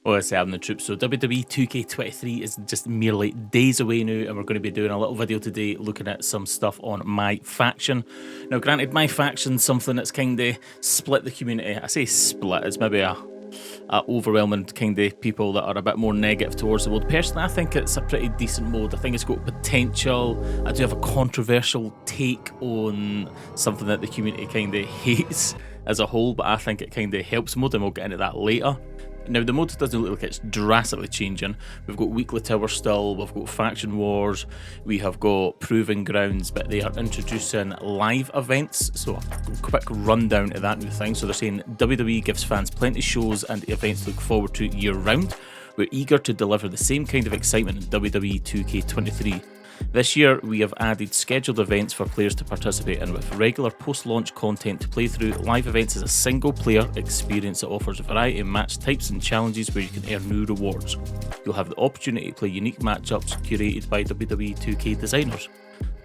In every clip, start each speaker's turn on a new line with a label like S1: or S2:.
S1: Oh, I say I'm the troops. So WWE 2K23 is just merely days away now, and we're going to be doing a little video today looking at some stuff on MyFaction. Now, granted, MyFaction's something that's kind of split the community. I say split, it's maybe a overwhelming kind of people that are a bit more negative towards the mode. Personally, I think it's a pretty decent mode. I think it's got potential. I do have a controversial take on something that the community kind of hates as a whole, but I think it kind of helps mode, and we'll get into that later. Now, the mode doesn't look like it's drastically changing. We've got weekly tower still, we've got faction wars, we have got proving grounds, but they are introducing live events. So a quick rundown of that new thing. So they're saying WWE gives fans plenty of shows and events to look forward to year round. We're eager to deliver the same kind of excitement in WWE 2K23. This year, we have added scheduled events for players to participate in, with regular post-launch content to play through. Live events is a single-player experience that offers a variety of match types and challenges where you can earn new rewards. You'll have the opportunity to play unique matchups curated by WWE 2K designers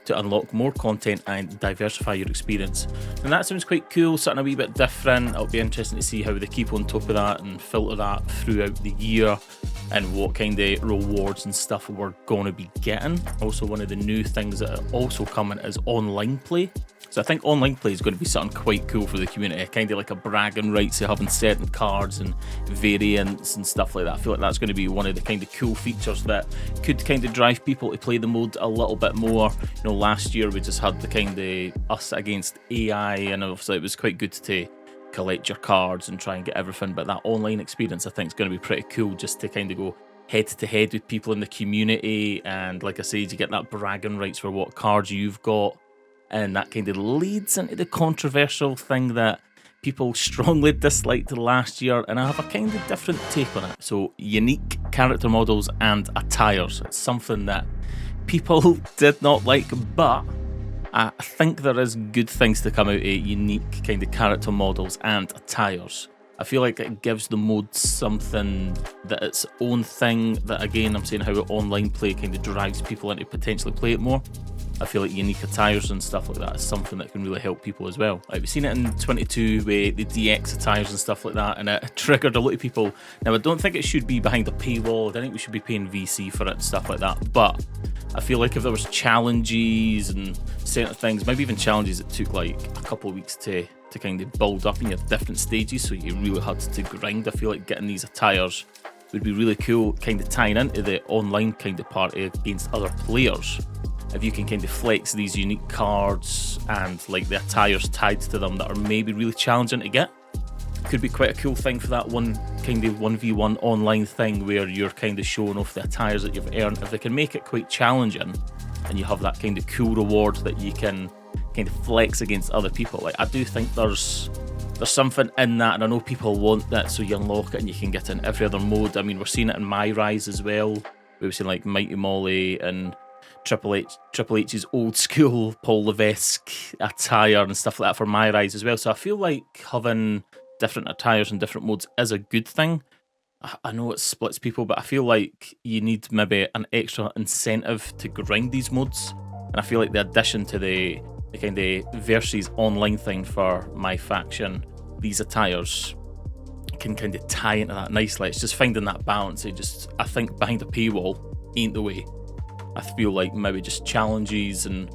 S1: to unlock more content and diversify your experience. And that sounds quite cool, something a wee bit different. It'll be interesting to see how they keep on top of that and filter that throughout the year, and what kind of rewards and stuff we're going to be getting. Also, one of the new things that are also coming is online play. So I think online play is going to be something quite cool for the community, kind of like a bragging rights to having certain cards and variants and stuff like that. I feel like that's going to be one of the kind of cool features that could kind of drive people to play the mode a little bit more. You know, last year we just had the kind of us against AI, and obviously it was quite good to collect your cards and try and get everything, but that online experience I think is going to be pretty cool, just to kind of go head to head with people in the community. And like I said, you get that bragging rights for what cards you've got, and that kind of leads into the controversial thing that people strongly disliked last year, and I have a kind of different take on it. So unique character models and attires. It's something that people did not like, but I think there is good things to come out of unique kind of character models and attires. I feel like it gives the mode something that its own thing, that again, I'm saying how online play kind of drives people into potentially play it more. I feel like unique attires and stuff like that is something that can really help people as well. Like, we've seen it in 22 with the DX attires and stuff like that, and it triggered a lot of people. Now, I don't think it should be behind a paywall. I don't think we should be paying VC for it and stuff like that, but I feel like if there was challenges and certain things, maybe even challenges that took like a couple of weeks to kind of build up in your different stages, so you really had to grind, I feel like getting these attires would be really cool, kind of tying into the online kind of party against other players. If you can kind of flex these unique cards and like the attires tied to them that are maybe really challenging to get, could be quite a cool thing for that one kind of 1v1 online thing where you're kind of showing off the attires that you've earned. If they can make it quite challenging and you have that kind of cool reward that you can kind of flex against other people, like, I do think there's something in that, and I know people want that, so you unlock it and you can get in every other mode. I mean, we're seeing it in My Rise as well. We've seen like Mighty Molly and Triple H's old school Paul Levesque attire and stuff like that for My Rise as well. So I feel like having different attires and different modes is a good thing. I know it splits people, but I feel like you need maybe an extra incentive to grind these modes. And I feel like the addition to the kind of versus online thing for MyFaction, these attires can kind of tie into that nicely. It's just finding that balance. I think behind a paywall ain't the way. I feel like maybe just challenges and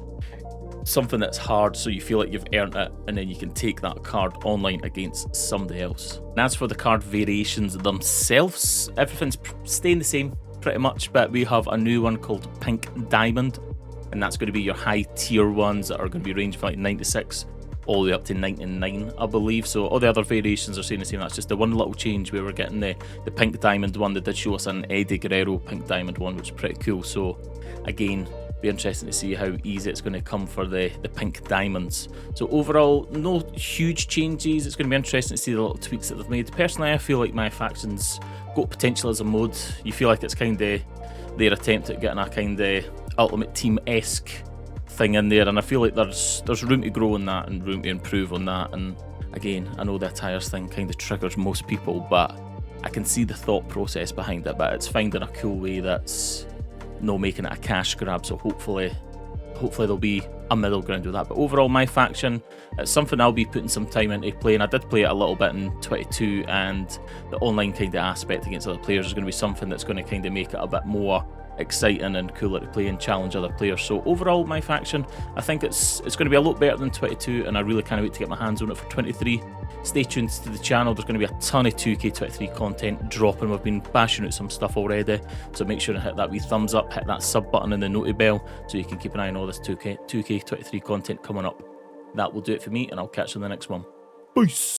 S1: something that's hard, so you feel like you've earned it, and then you can take that card online against somebody else. And as for the card variations themselves, everything's staying the same pretty much, but we have a new one called Pink Diamond, and that's going to be your high tier ones that are going to be ranging from like 96 all the way up to 99, I believe. So all the other variations are staying the same. That's just the one little change where we're getting the Pink Diamond one. They did show us an Eddie Guerrero Pink Diamond one, which is pretty cool. So again, be interesting to see how easy it's going to come for the Pink Diamonds. So overall, no huge changes. It's going to be interesting to see the little tweaks that they've made. Personally, I feel like MyFaction's got potential as a mode. You feel like it's kind of their attempt at getting a kind of Ultimate Team-esque thing in there, and I feel like there's room to grow on that and room to improve on that. And again, I know the attires thing kind of triggers most people, but I can see the thought process behind it. But it's finding a cool way that's not making it a cash grab. So hopefully hopefully there'll be a middle ground with that. But overall, MyFaction, it's something I'll be putting some time into playing. I did play it a little bit in 22, and the online kind of aspect against other players is going to be something that's going to kind of make it a bit more exciting and cooler to play and challenge other players. So overall, MyFaction, I think it's going to be a lot better than 22, and I really can't wait to get my hands on it for 23. Stay tuned to the channel. There's going to be a ton of 2K23 content dropping. We've been bashing out some stuff already, so make sure to hit that wee thumbs up, hit that sub button and the noti bell so you can keep an eye on all this 2K23 content coming up. That will do it for me, and I'll catch you in the next one. Peace.